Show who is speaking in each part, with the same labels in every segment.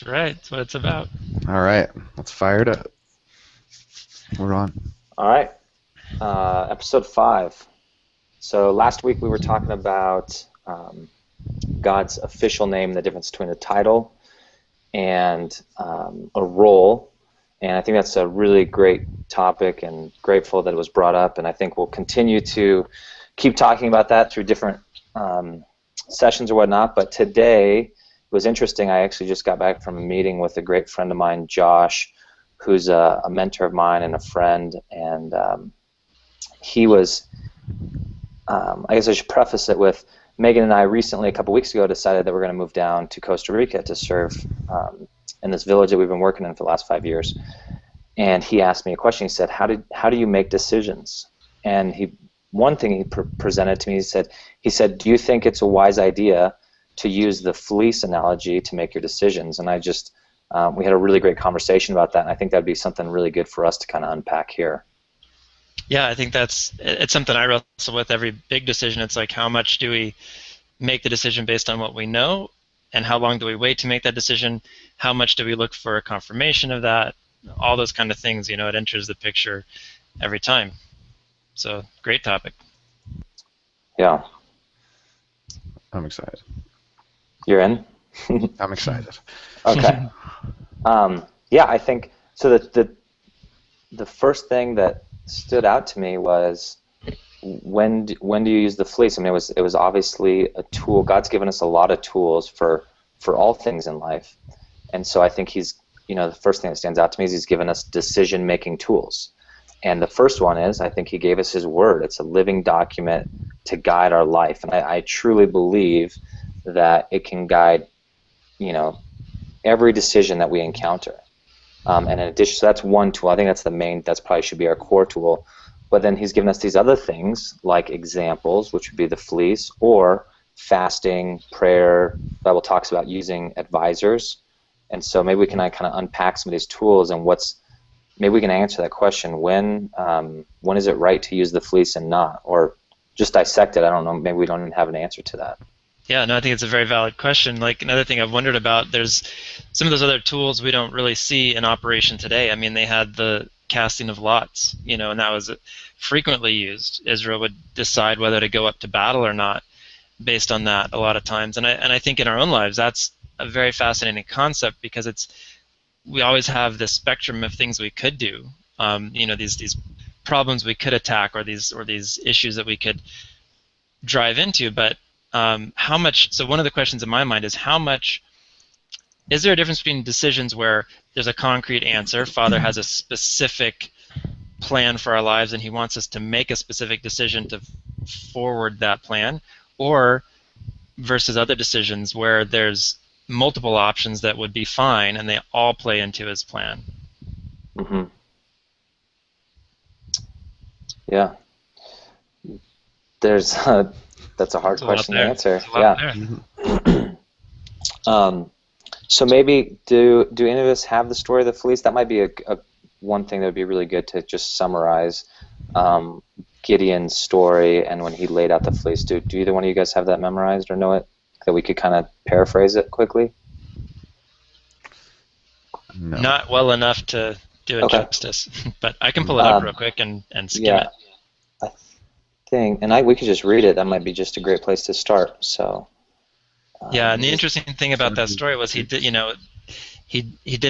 Speaker 1: That's right. That's what it's about.
Speaker 2: All right, let's fire it up. We're on.
Speaker 3: All right, episode 5. So last week we were talking about God's official name, the difference between a title and a role. And I think that's a really great topic, and grateful that it was brought up. And I think we'll continue to keep talking about that through different sessions or whatnot. But today it was interesting. I actually just got back from a meeting with a great friend of mine, Josh, who's a mentor of mine and a friend. And he was, I guess I should preface it with, Megan and I recently, a couple weeks ago, decided that we're going to move down to Costa Rica to serve in this village that we've been working in for the last 5 years. And he asked me a question. He said, how do you make decisions? And one thing he presented to me, he said, do you think it's a wise idea to use the fleece analogy to make your decisions? And we had a really great conversation about that, and I think that'd be something really good for us to kind of unpack here.
Speaker 1: Yeah, I think it's something I wrestle with every big decision. It's like, how much do we make the decision based on what we know, and how long do we wait to make that decision? How much do we look for a confirmation of that? All those kind of things, it enters the picture every time. So, great topic.
Speaker 3: Yeah.
Speaker 2: I'm excited.
Speaker 3: You're in?
Speaker 2: I'm excited.
Speaker 3: Okay. Yeah, I think so. The first thing that stood out to me was when do you use the fleece? I mean, it was obviously a tool. God's given us a lot of tools for all things in life, and so I think the first thing that stands out to me is He's given us decision-making tools. And the first one is, I think He gave us His Word. It's a living document to guide our life, and I truly believe that it can guide, every decision that we encounter. And in addition, so that's one tool. I think that's probably should be our core tool. But then He's given us these other things like examples, which would be the fleece, or fasting, prayer. The Bible talks about using advisors. And so maybe we can kind of unpack some of these tools, and maybe we can answer that question: when is it right to use the fleece and not, or just dissect it? I don't know. Maybe we don't even have an answer to that.
Speaker 1: Yeah, no, I think it's a very valid question. Like, another thing I've wondered about, there's some of those other tools we don't really see in operation today. I mean, they had the casting of lots, and that was frequently used. Israel would decide whether to go up to battle or not based on that a lot of times. And I think in our own lives, that's a very fascinating concept, because we always have this spectrum of things we could do. These problems we could attack, or these issues that we could drive into, but how much? So one of the questions in my mind is, how much is there a difference between decisions where there's a concrete answer, Father has a specific plan for our lives and He wants us to make a specific decision to forward that plan, or versus other decisions where there's multiple options that would be fine and they all play into His plan?
Speaker 3: Mm-hmm. Yeah. That's a hard question to answer. Yeah. So maybe do any of us have the story of the fleece? That might be a one thing that would be really good to just summarize Gideon's story and when he laid out the fleece. Do either one of you guys have that memorized or know it, that we could kind of paraphrase it quickly?
Speaker 2: No.
Speaker 1: Not well enough to do it justice, but I can pull it up real quick and skim it.
Speaker 3: And we could just read it. That might be just a great place to start. So.
Speaker 1: Yeah, and the interesting thing about that story was he did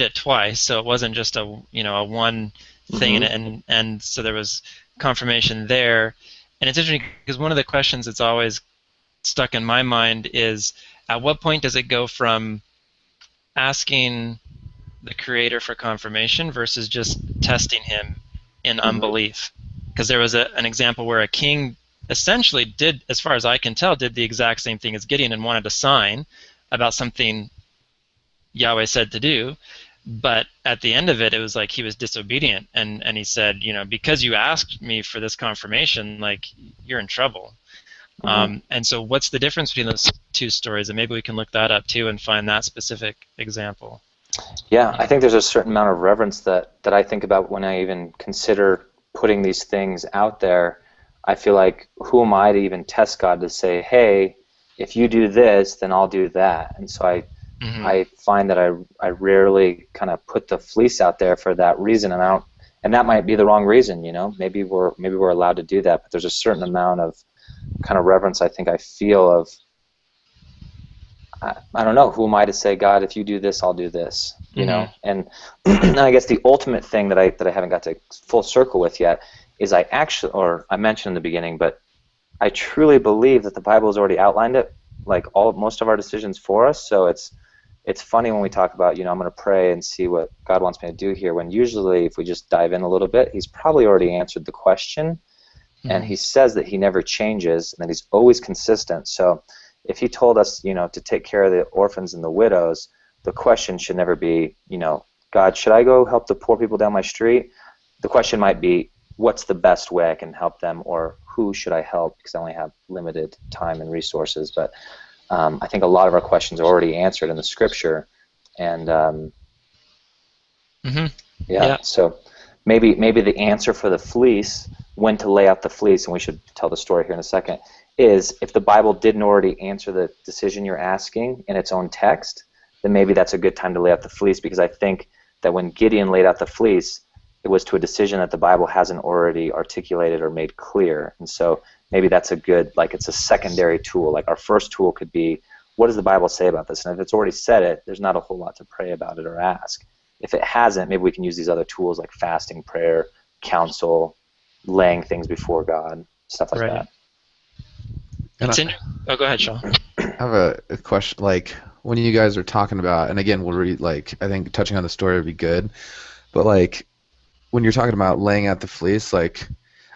Speaker 1: it twice, so it wasn't just a one thing, and so there was confirmation there. And it's interesting because one of the questions that's always stuck in my mind is, at what point does it go from asking the Creator for confirmation versus just testing Him in unbelief? Because there was an example where a king essentially did, as far as I can tell, did the exact same thing as Gideon and wanted a sign about something Yahweh said to do, but at the end of it, it was like he was disobedient, and he said, because you asked me for this confirmation, like, you're in trouble. And so what's the difference between those two stories? And maybe we can look that up too and find that specific example.
Speaker 3: Yeah, I think there's a certain amount of reverence that I think about when I even consider putting these things out there. I feel like, who am I to even test God to say, hey, if you do this, then I'll do that? And so
Speaker 1: Hmm.
Speaker 3: I find that I rarely kind of put the fleece out there for that reason, and I don't, and that might be the wrong reason, you know. Maybe we're allowed to do that, but there's a certain amount of kind of reverence I think I feel of, I don't know, who am I to say, God, if you do this, I'll do this, you
Speaker 1: Hmm.
Speaker 3: know? And, and I guess the ultimate thing that I haven't got to full circle with yet is I actually, or I mentioned in the beginning, but I truly believe that the Bible has already outlined it, like most of our decisions for us. So it's funny when we talk about, I'm going to pray and see what God wants me to do here, when usually if we just dive in a little bit, he's probably already answered the question, and
Speaker 1: Hmm.
Speaker 3: he says that he never changes and that he's always consistent. So if he told us, to take care of the orphans and the widows, the question should never be, God, should I go help the poor people down my street? The question might be, what's the best way I can help them, or who should I help because I only have limited time and resources. But I think a lot of our questions are already answered in the scripture, and
Speaker 1: Hmm.
Speaker 3: yeah,
Speaker 1: Yeah.
Speaker 3: so maybe the answer for the fleece, when to lay out the fleece, and we should tell the story here in a second, is if the Bible didn't already answer the decision you're asking in its own text, then maybe that's a good time to lay out the fleece, because I think that when Gideon laid out the fleece, it was to a decision that the Bible hasn't already articulated or made clear. And so maybe that's a good, like, it's a secondary tool. Like, our first tool could be, what does the Bible say about this? And if it's already said it, there's not a whole lot to pray about it or ask. If it hasn't, maybe we can use these other tools like fasting, prayer, counsel, laying things before God, stuff like
Speaker 1: Right.
Speaker 3: that.
Speaker 2: And
Speaker 1: It's in. Oh, go ahead, Shaw.
Speaker 2: I have a question, like when you guys are talking about, and again, we'll read, like, I think touching on the story would be good, but like when you're talking about laying out the fleece, like,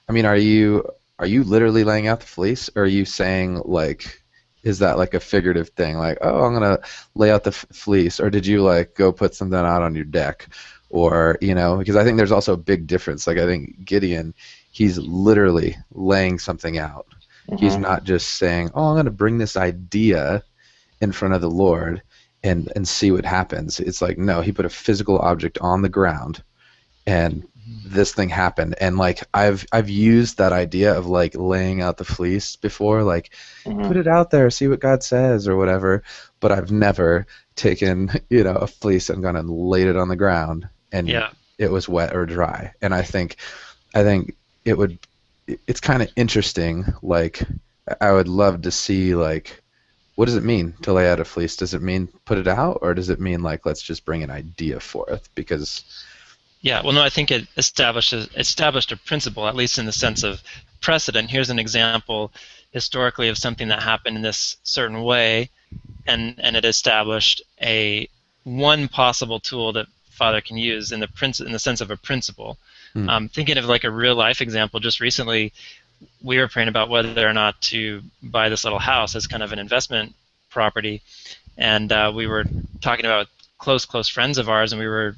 Speaker 2: I mean, are you literally laying out the fleece, or are you saying, like, is that like a figurative thing, like, oh, I'm gonna lay out the fleece, or did you like go put something out on your deck, or because I think there's also a big difference. Like, I think Gideon, he's literally laying something out. He's
Speaker 3: Mm-hmm.
Speaker 2: not just saying, oh, I'm gonna bring this idea in front of the Lord and see what happens. It's like, no, he put a physical object on the ground, and this thing happened. And like I've used that idea of like laying out the fleece before, like
Speaker 3: Mm-hmm.
Speaker 2: put it out there, see what God says or whatever, but I've never taken, a fleece and gone and laid it on the ground and
Speaker 1: Yeah.
Speaker 2: it was wet or dry. And I think it would it's kind of interesting. Like, I would love to see, like, what does it mean to lay out a fleece? Does it mean put it out, or does it mean like let's just bring an idea forth? Because
Speaker 1: Yeah, well, no, I think it established a principle, at least in the sense of precedent. Here's an example historically of something that happened in this certain way, and it established a one possible tool that Father can use in the sense of a principle.
Speaker 2: hmm,
Speaker 1: Thinking of like a real life example, just recently we were praying about whether or not to buy this little house as kind of an investment property, and we were talking about close friends of ours, and we were,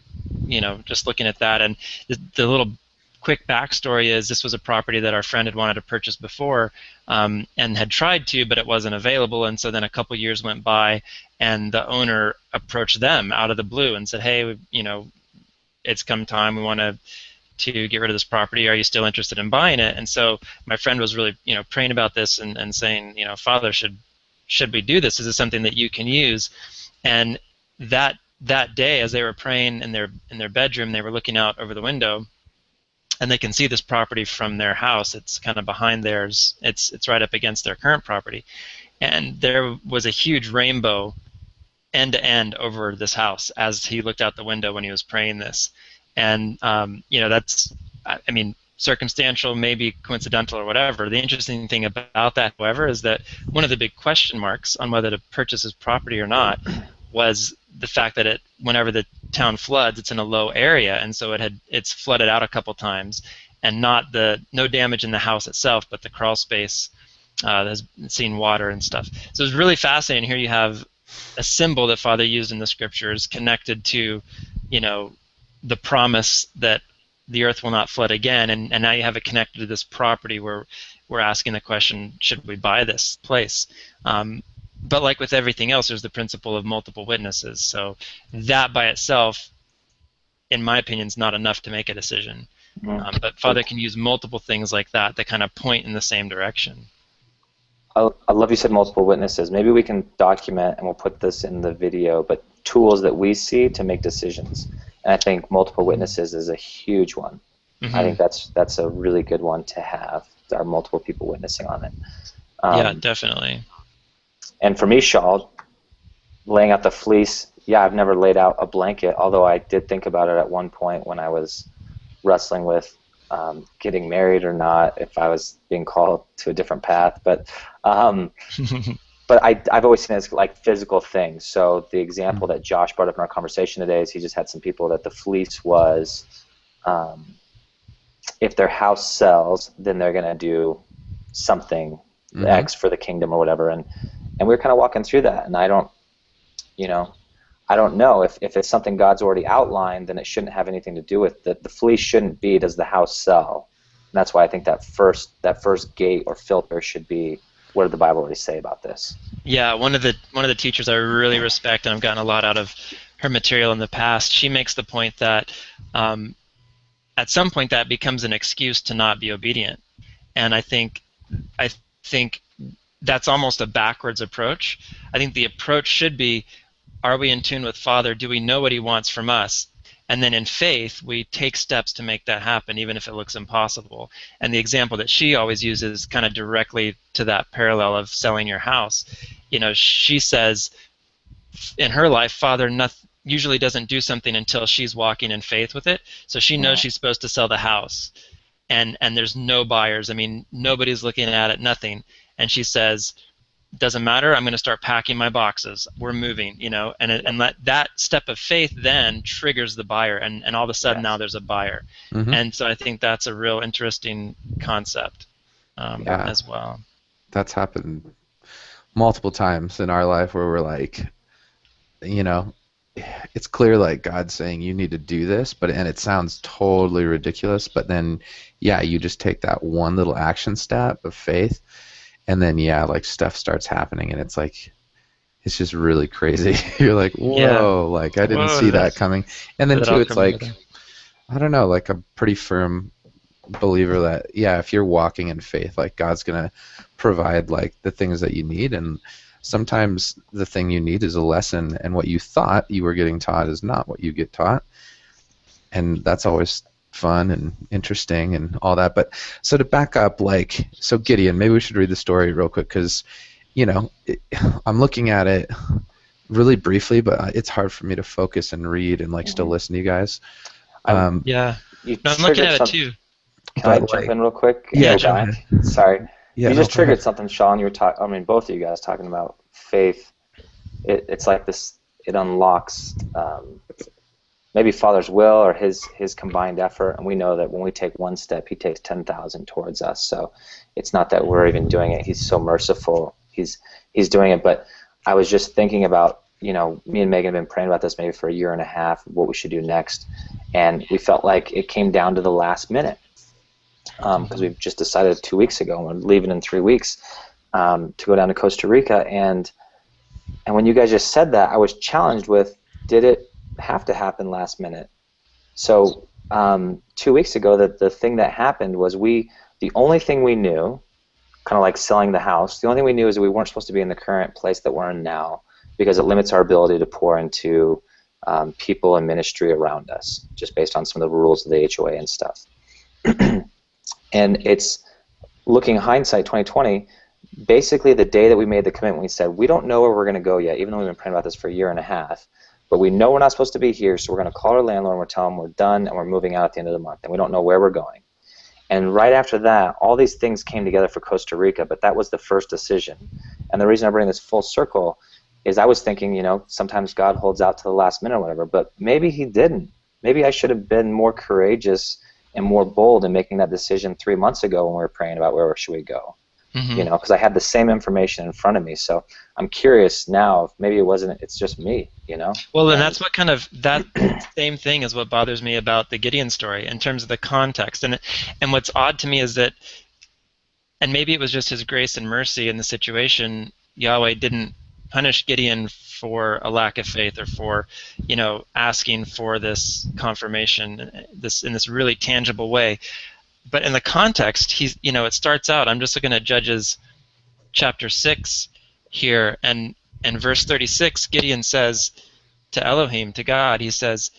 Speaker 1: just looking at that. And the little quick backstory is this was a property that our friend had wanted to purchase before, and had tried to, but it wasn't available. And so then a couple years went by, and the owner approached them out of the blue and said, "Hey, it's come time. We want to get rid of this property. Are you still interested in buying it?" And so my friend was really, praying about this and saying, Father, should we do this? Is this something that you can use? And that day, as they were praying in their bedroom, they were looking out over the window, and they can see this property from their house. It's kind of behind theirs. It's right up against their current property, and there was a huge rainbow end to end over this house as he looked out the window when he was praying this. And that's, I mean, circumstantial, maybe coincidental or whatever. The interesting thing about that, however, is that one of the big question marks on whether to purchase his property or not was the fact that whenever the town floods, it's in a low area, and so it's flooded out a couple times, and no damage in the house itself, but the crawl space has seen water and stuff. So it's really fascinating. Here you have a symbol that Father used in the scriptures connected to, you know, the promise that the earth will not flood again, and now you have it connected to this property where we're asking the question, should we buy this place? But like with everything else, there's the principle of multiple witnesses. So that by itself, in my opinion, is not enough to make a decision.
Speaker 3: Mm-hmm.
Speaker 1: But Father can use multiple things like that that kind of point in the same direction.
Speaker 3: I love you said multiple witnesses. Maybe we can document, and we'll put this in the video, but tools that we see to make decisions. And I think multiple witnesses is a huge one. I
Speaker 1: Hmm.
Speaker 3: think that's a really good one to have. There are multiple people witnessing on it.
Speaker 1: Yeah,
Speaker 3: Um,
Speaker 1: definitely.
Speaker 3: and for me, Shaw, laying out the fleece, yeah, I've never laid out a blanket, although I did think about it at one point when I was wrestling with getting married or not, if I was being called to a different path. Um, but I've always seen it as like physical things. So the example that Josh brought up in our conversation today is he just had some people that the fleece was, um, if their house sells, then they're going to do something
Speaker 2: Mm-hmm.
Speaker 3: X for the kingdom or whatever. And we were kind of walking through that. And you know, I don't know if it's something God's already outlined, then it shouldn't have anything to do with the fleece. Shouldn't be, does the house sell? And that's why I think that first gate or filter should be, what did the Bible already say about this?
Speaker 1: Yeah, one of the teachers I really respect, and I've gotten a lot out of her material in the past. She makes the point that um, at some point that becomes an excuse to not be obedient, and I think that's almost a backwards approach. I think the approach should be, are we in tune with Father? Do we know what He wants from us? And then in faith, we take steps to make that happen, even if it looks impossible. And the example that she always uses, kind of directly to that parallel of selling your house, she says in her life, Father usually doesn't do something until she's walking in faith with it. So she knows
Speaker 3: Mm,
Speaker 1: she's supposed to sell the house, and there's no buyers. I mean, nobody's looking at it, nothing. And she says, doesn't matter, I'm going to start packing my boxes, we're moving, and that step of faith then triggers the buyer, and all of a sudden now
Speaker 3: yes.
Speaker 1: there's a buyer.
Speaker 2: Mm-hmm.
Speaker 1: And so I think that's a real interesting concept
Speaker 2: Yeah,
Speaker 1: as well.
Speaker 2: that's happened multiple times in our life where we're like, you know, it's clear like God's saying you need to do this, and it sounds totally ridiculous, but then yeah, you just take that one little action step of faith, and then yeah, like stuff starts happening, and it's like it's just really crazy. You're like,
Speaker 1: Yeah.
Speaker 2: whoa, like I didn't
Speaker 1: Whoa,
Speaker 2: see that coming. And then
Speaker 1: did it
Speaker 2: too,
Speaker 1: all
Speaker 2: it's
Speaker 1: come
Speaker 2: like
Speaker 1: together?
Speaker 2: I don't know, like a pretty firm believer that yeah, if you're walking in faith, like God's gonna provide like the things that you need, and sometimes the thing you need is a lesson, and what you thought you were getting taught is not what you get taught, and that's always fun and interesting and all that. But so to back up, like, so Gideon, maybe we should read the story real quick because I'm looking at it really briefly, but it's hard for me to focus and read and like still
Speaker 3: Hmm.
Speaker 2: listen to you guys.
Speaker 3: I'm,
Speaker 2: Um,
Speaker 1: Yeah.
Speaker 3: you
Speaker 1: No, I'm looking
Speaker 3: triggered
Speaker 1: at it
Speaker 3: some.
Speaker 1: too.
Speaker 3: Can I
Speaker 2: but
Speaker 3: jump
Speaker 2: like,
Speaker 3: in real quick and
Speaker 2: yeah,
Speaker 1: Yeah,
Speaker 3: go
Speaker 1: jump
Speaker 2: jump
Speaker 1: in.
Speaker 2: in.
Speaker 3: back? Sorry.
Speaker 2: Yeah,
Speaker 3: You
Speaker 2: no,
Speaker 3: just
Speaker 2: go ahead.
Speaker 3: triggered something, Sean. You were talking. I mean, both of you guys talking about faith. It's like this. It unlocks maybe Father's will or his combined effort, and we know that when we take one step, He takes 10,000 towards us. So it's not that we're even doing it. He's so merciful. He's doing it. But I was just thinking about, me and Megan have been praying about this maybe for a year and a half, what we should do next, and we felt like it came down to the last minute because we've just decided 2 weeks ago, and we're leaving in 3 weeks to go down to Costa Rica. And when you guys just said that, I was challenged with, did it have to happen last minute? So 2 weeks ago, the thing that happened was the only thing we knew, kind of like selling the house, the only thing we knew is that we weren't supposed to be in the current place that we're in now because it limits our ability to pour into people and ministry around us, just based on some of the rules of the HOA and stuff. And it's looking hindsight 2020, basically the day that we made the commitment, we said, we don't know where we're going to go yet, even though we've been praying about this for a year and a half, but we know we're not supposed to be here, so we're going to call our landlord and we're telling them we're done and we're moving out at the end of the month, and we don't know where we're going. And right after that, all these things came together for Costa Rica, but that was the first decision. And the reason I bring this full circle is I was thinking, sometimes God holds out to the last minute or whatever, but maybe He didn't. Maybe I should have been more courageous and more bold in making that decision 3 months ago when we were praying about where should we go.
Speaker 1: Hmm.
Speaker 3: Because I had the same information in front of me. So I'm curious now if maybe it's just me,
Speaker 1: Well, and
Speaker 3: And
Speaker 1: that's what that same thing is what bothers me about the Gideon story in terms of the context. And what's odd to me is that, and maybe it was just His grace and mercy in the situation, Yahweh didn't punish Gideon for a lack of faith or for, asking for this confirmation, in this really tangible way. But in the context, it starts out, I'm just looking at Judges chapter 6 here, and verse 36, Gideon says to Elohim, to God, he says,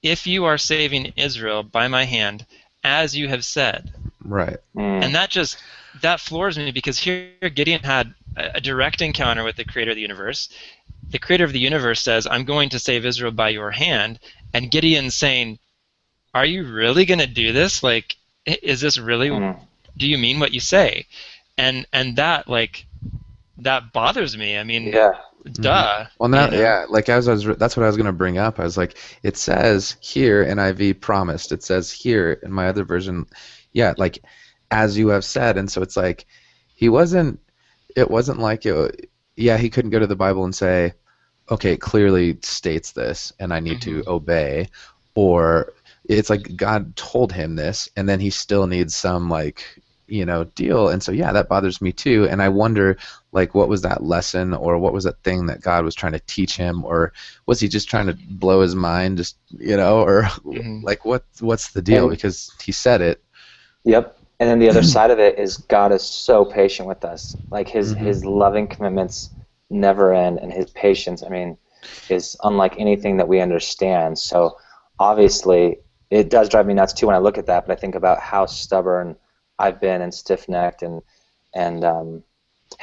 Speaker 1: "If you are saving Israel by my hand, as you have said."
Speaker 2: Right.
Speaker 1: And that floors me, because here Gideon had a direct encounter with the creator of the universe. The creator of the universe says, "I'm going to save Israel by your hand," and Gideon's saying, "Are you really going to do this? Like, is this really, do you mean what you say?" And that, like, that bothers me. I mean,
Speaker 3: Yeah.
Speaker 1: duh.
Speaker 2: Well, now, yeah, like that's what I was gonna bring up. I was like, it says here NIV promised. It says here in my other version, yeah, like as you have said. And so it's like he wasn't. It wasn't like yeah, he couldn't go to the Bible and say, okay, it clearly states this, and I need to obey, or it's like God told him this, and then he still needs some like deal. And so yeah, that bothers me too. And I wonder, like, what was that lesson, or what was that thing that God was trying to teach him, or was he just trying to blow his mind, just or like what's the deal? Because he said it.
Speaker 3: Yep. And then the other side of it is God is so patient with us. Like his loving commitments never end, and his patience, I mean, is unlike anything that we understand. So obviously it does drive me nuts too when I look at that, but I think about how stubborn I've been and stiff-necked, and how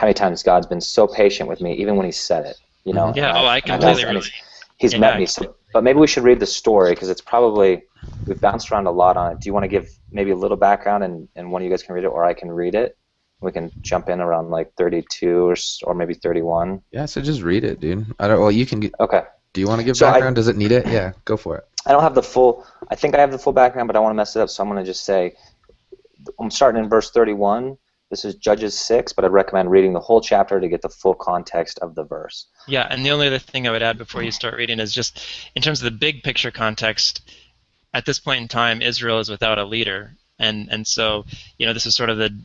Speaker 3: many times God's been so patient with me, even when He said it.
Speaker 1: Yeah. I completely relate.
Speaker 3: He's met me. So, but maybe we should read the story, because it's probably, we've bounced around a lot on it. Do you want to give maybe a little background, and one of you guys can read it, or I can read it? We can jump in around like 32 or maybe 31.
Speaker 2: Yeah, so just read it, dude. I don't. Well, you can.
Speaker 3: Okay.
Speaker 2: Do you want to give background? Does it need it? Yeah, go for it.
Speaker 3: I don't have the full. I think I have the full background, but I want to mess it up, so I'm going to just say, I'm starting in verse 31. This is Judges 6, but I'd recommend reading the whole chapter to get the full context of the verse.
Speaker 1: Yeah, and the only other thing I would add before you start reading is just in terms of the big picture context. At this point in time, Israel is without a leader, and so this is sort of the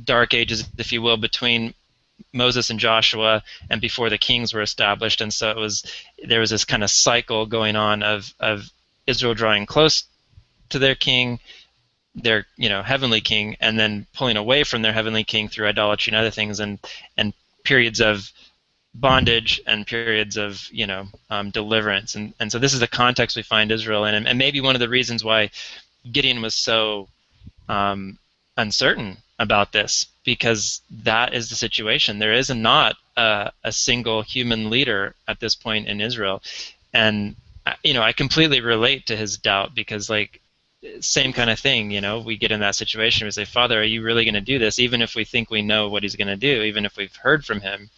Speaker 1: dark ages, if you will, between Moses and Joshua, and before the kings were established. And so there was this kind of cycle going on of Israel drawing close to their king, their heavenly king, and then pulling away from their heavenly king through idolatry and other things, and periods of bondage and periods of deliverance. And so this is the context we find Israel in, and maybe one of the reasons why Gideon was so uncertain about this, because that is the situation. There is not a single human leader at this point in Israel, and I completely relate to his doubt, because like same kind of thing, we get in that situation. We say, "Father, are you really going to do this?" Even if we think we know what He's going to do, even if we've heard from Him,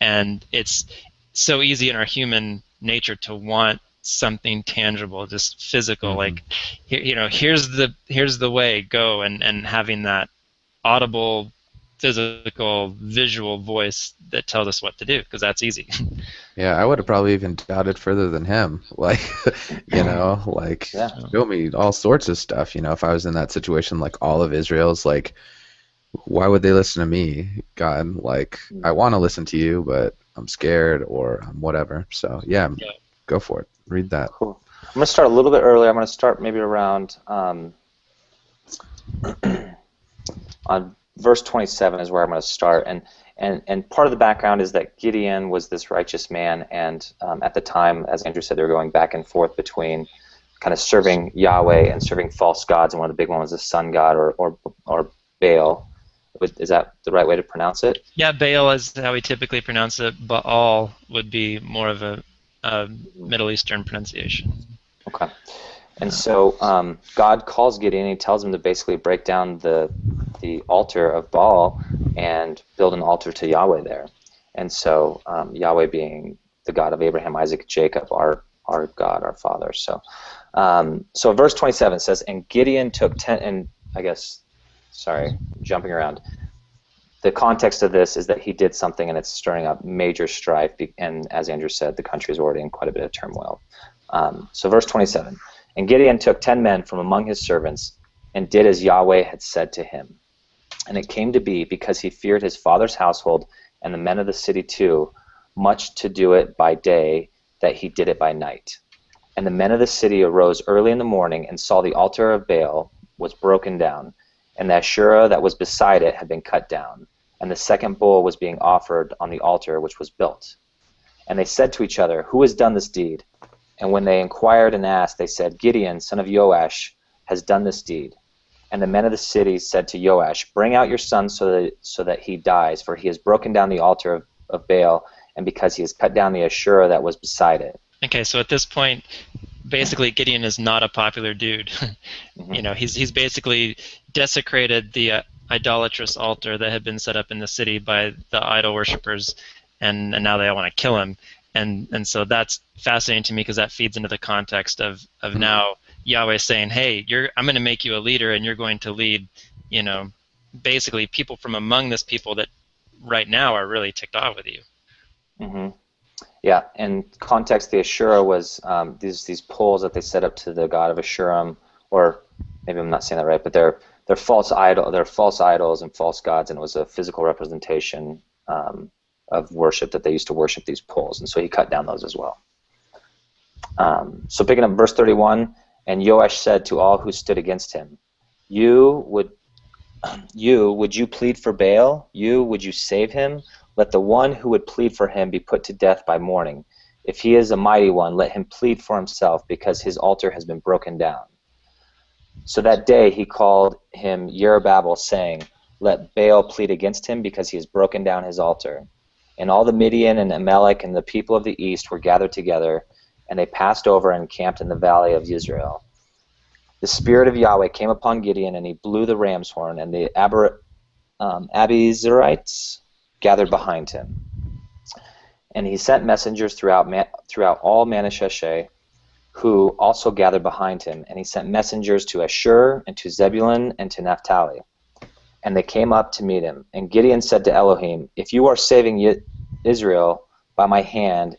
Speaker 1: and it's so easy in our human nature to want something tangible, just physical, like here's the way, go, and having that audible, physical, visual voice that tells us what to do, because that's easy.
Speaker 2: Yeah, I would have probably even doubted further than him. Like, show me all sorts of stuff. If I was in that situation, like all of Israel's, like, why would they listen to me, God? Like, I want to listen to you, but I'm scared, or I'm whatever. So yeah, go for it. Read that.
Speaker 3: Cool. I'm going to start a little bit earlier. I'm going to start maybe around on verse 27 is where I'm going to start. And part of the background is that Gideon was this righteous man, and at the time, as Andrew said, they were going back and forth between kind of serving Yahweh and serving false gods, and one of the big ones was the sun god, or Baal. Is that the right way to pronounce it?
Speaker 1: Yeah, Baal is how we typically pronounce it. Baal would be more of a Middle Eastern pronunciation.
Speaker 3: Okay. And so God calls Gideon, and He tells him to basically break down the altar of Baal and build an altar to Yahweh there. And so Yahweh being the God of Abraham, Isaac, Jacob, our God, our Father. So verse 27 says, and Gideon took 10, and I guess, sorry, jumping around. The context of this is that he did something, and it's stirring up major strife, and as Andrew said, the country is already in quite a bit of turmoil. So verse 27, and Gideon took 10 men from among his servants and did as Yahweh had said to him. And it came to be, because he feared his father's household and the men of the city too, much to do it by day, that he did it by night. And the men of the city arose early in the morning and saw the altar of Baal was broken down, and the Asherah that was beside it had been cut down, and the second bull was being offered on the altar which was built. And they said to each other, Who has done this deed? And when they inquired and asked, they said, Gideon, son of Joash, has done this deed. And the men of the city said to Joash, Bring out your son so that he dies, for he has broken down the altar of Baal, and because he has cut down the Asherah that was beside it.
Speaker 1: Okay, so at this point, basically Gideon is not a popular dude. He's basically desecrated the idolatrous altar that had been set up in the city by the idol worshippers, and now they want to kill him. And so that's fascinating to me because that feeds into the context of now Yahweh saying, hey, I'm going to make you a leader, and you're going to lead, basically people from among this people that right now are really ticked off with you.
Speaker 3: Mm-hmm. Yeah, in context, the Asherah was these poles that they set up to the god of Asherim, or maybe I'm not saying that right, but they're false idols and false gods, and it was a physical representation of worship that they used to worship these poles, and so he cut down those as well. So picking up verse 31, and Joash said to all who stood against him, would you plead for Baal? Would you save him? Let the one who would plead for him be put to death by morning. If he is a mighty one, let him plead for himself, because his altar has been broken down. So that day he called him Jerubbaal, saying, Let Baal plead against him, because he has broken down his altar. And all the Midian and Amalek and the people of the east were gathered together, and they passed over and camped in the valley of Israel. The Spirit of Yahweh came upon Gideon, and he blew the ram's horn, and the Abiezrites gathered behind him. And he sent messengers throughout all Manasseh, who also gathered behind him. And he sent messengers to Asher, and to Zebulun, and to Naphtali. And they came up to meet him. And Gideon said to Elohim, If you are saving Israel by my hand,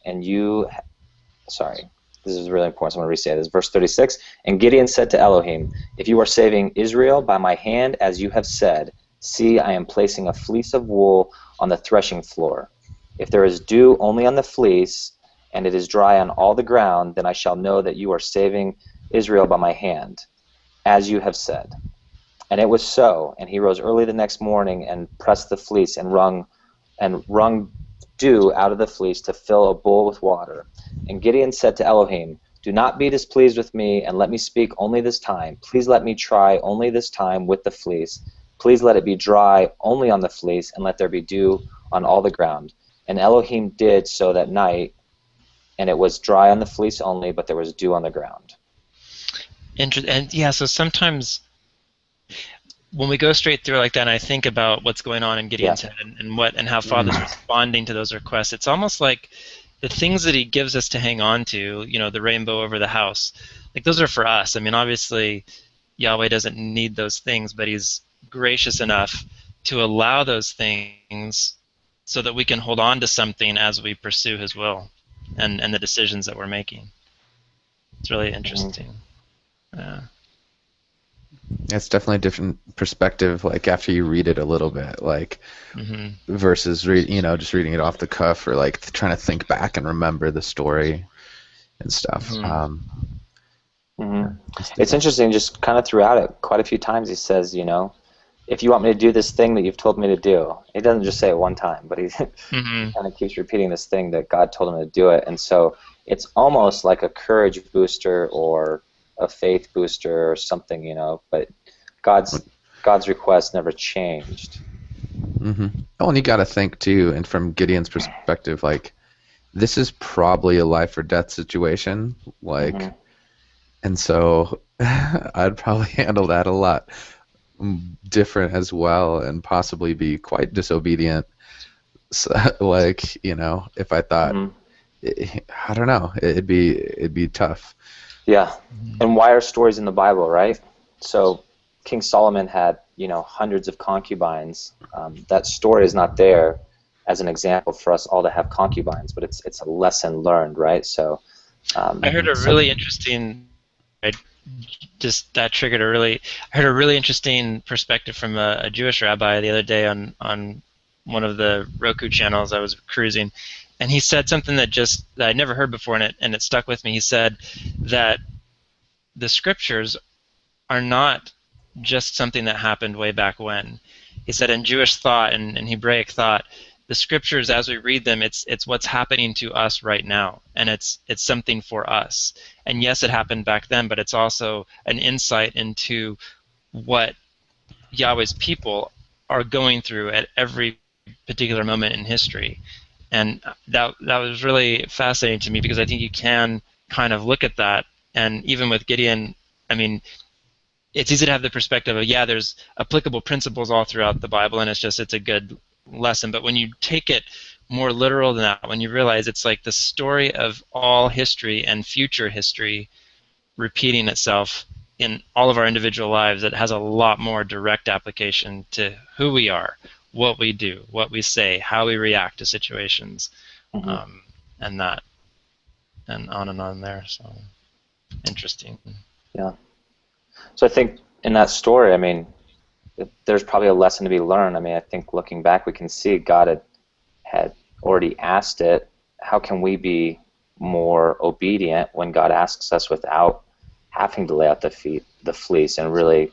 Speaker 3: sorry, this is really important, so I'm going to re-say this. Verse 36, And Gideon said to Elohim, If you are saving Israel by my hand, as you have said, see, I am placing a fleece of wool on the threshing floor. If there is dew only on the fleece, and it is dry on all the ground, then I shall know that you are saving Israel by my hand, as you have said. And it was so. And he rose early the next morning and pressed the fleece and wrung dew out of the fleece to fill a bowl with water. And Gideon said to Elohim, Do not be displeased with me, and let me speak only this time. Please let me try only this time with the fleece. Please let it be dry only on the fleece, and let there be dew on all the ground. And Elohim did so that night, and it was dry on the fleece only, but there was dew on the ground.
Speaker 1: And yeah, so sometimes when we go straight through like that, and I think about what's going on in Gideon's head and how Father's responding to those requests, it's almost like the things that he gives us to hang on to, the rainbow over the house, like those are for us. I mean, obviously, Yahweh doesn't need those things, but he's gracious enough to allow those things so that we can hold on to something as we pursue his will and the decisions that we're making. It's really interesting. Yeah.
Speaker 2: It's definitely a different perspective, like after you read it a little bit, like versus just reading it off the cuff, or like trying to think back and remember the story and stuff.
Speaker 3: It's interesting, just kind of throughout it, quite a few times he says, if you want me to do this thing that you've told me to do. He doesn't just say it one time, but he kind of keeps repeating this thing that God told him to do it. And so it's almost like a courage booster or a faith booster or something, but God's request never changed.
Speaker 2: Oh, and you got to think too, and from Gideon's perspective, like this is probably a life or death situation, like, and so I'd probably handle that a lot different as well, and possibly be quite disobedient. So, like, if I thought, I don't know, it'd be tough.
Speaker 3: Yeah, and why are stories in the Bible, right? So King Solomon had, hundreds of concubines. That story is not there as an example for us all to have concubines, but it's a lesson learned, right? So
Speaker 1: I heard a really interesting. That triggered I heard a really interesting perspective from a Jewish rabbi the other day on one of the Roku channels. I was cruising, and he said something that I'd never heard before, and it stuck with me. He said that the scriptures are not just something that happened way back when. he said in Jewish thought and in Hebraic thought, the scriptures as we read them, it's what's happening to us right now, and it's something for us. And yes, it happened back then, but it's also an insight into what Yahweh's people are going through at every particular moment in history. And that was really fascinating to me, because I think you can kind of look at that, and even with Gideon, I mean, it's easy to have the perspective of, yeah, there's applicable principles all throughout the Bible, and it's a good lesson. But when you take it more literal than that, when you realize it's like the story of all history and future history repeating itself in all of our individual lives, it has a lot more direct application to who we are, what we do, what we say, how we react to situations, and that, and on there. So interesting.
Speaker 3: Yeah. So I think in that story, I mean, there's probably a lesson to be learned. I mean, I think looking back, we can see God had already asked it. How can we be more obedient when God asks us without having to lay out the fleece, and really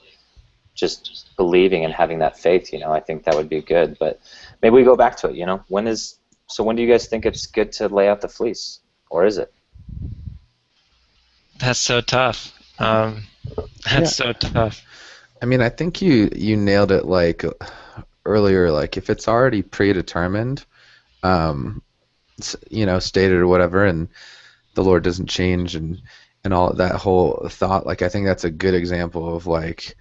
Speaker 3: just believing and having that faith? I think that would be good. But maybe we go back to it. When do you guys think it's good to lay out the fleece, or is it?
Speaker 1: That's so tough. That's so tough.
Speaker 2: I mean, I think you nailed it like earlier. Like if it's already predetermined, stated or whatever, and the Lord doesn't change and all that whole thought. Like I think that's a good example of like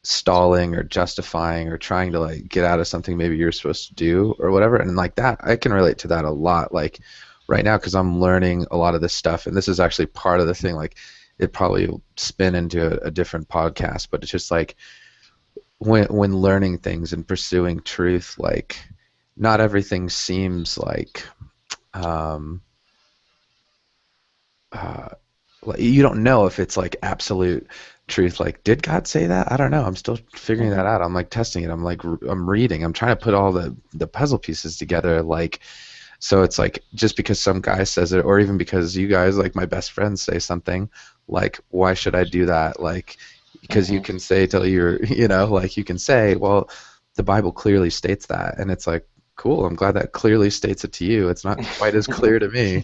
Speaker 2: stalling or justifying or trying to like get out of something maybe you're supposed to do or whatever. And like that, I can relate to that a lot. Like right now, because I'm learning a lot of this stuff, and this is actually part of the thing. Like it probably will spin into a different podcast, but it's just like when learning things and pursuing truth, like not everything seems like you don't know if it's like absolute truth. Like, did God say that? I don't know. I'm still figuring that out. I'm like testing it. I'm reading. I'm trying to put all the puzzle pieces together. Like, so it's like just because some guy says it, or even because you guys, like my best friends, say something, like, why should I do that? Like, because you can say till you're, like you can say, well, the Bible clearly states that, and it's like, cool, I'm glad that clearly states it to you. It's not quite as clear to me,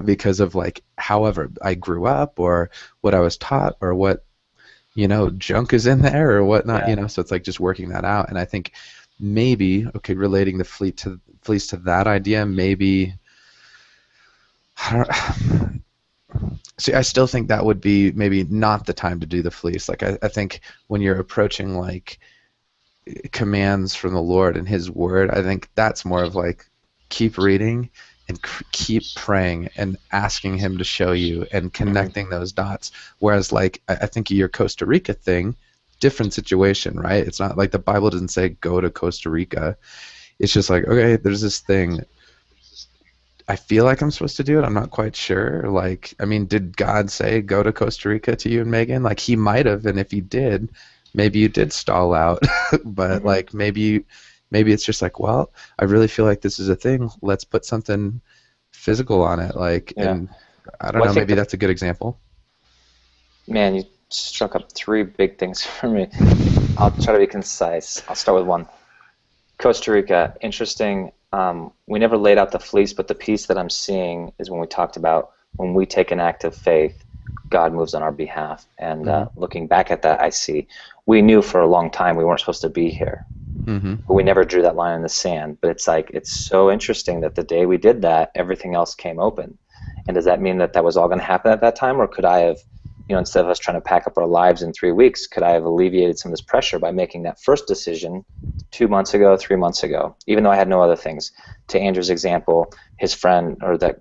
Speaker 2: because of like however I grew up or what I was taught or what, junk is in there or whatnot, so it's like just working that out. And I think maybe, okay, relating the fleece to that idea, maybe, see, I still think that would be maybe not the time to do the fleece. Like I think when you're approaching like commands from the Lord and His Word, I think that's more of like keep reading and keep praying and asking Him to show you and connecting those dots. Whereas like I think your Costa Rica thing, different situation, right? It's not like the Bible doesn't say go to Costa Rica. It's just like, okay, there's this thing. I feel like I'm supposed to do it. I'm not quite sure. Like, I mean, did God say go to Costa Rica to you and Megan? Like, He might have, and if He did, maybe you did stall out. But like, maybe it's just like, well, I really feel like this is a thing. Let's put something physical on it. Like, and I don't know. Maybe that's a good example. Man,
Speaker 3: you struck up three big things for me. I'll try to be concise. I'll start with one. Costa Rica, interesting. We never laid out the fleece, but the piece that I'm seeing is when we talked about when we take an act of faith, God moves on our behalf. And looking back at that, I see we knew for a long time we weren't supposed to be here. But we never drew that line in the sand. But it's like, it's so interesting that the day we did that, everything else came open. And does that mean that that was all going to happen at that time? Or could I have, instead of us trying to pack up our lives in 3 weeks, could I have alleviated some of this pressure by making that first decision 2 months ago, 3 months ago, even though I had no other things? To Andrew's example, his friend or the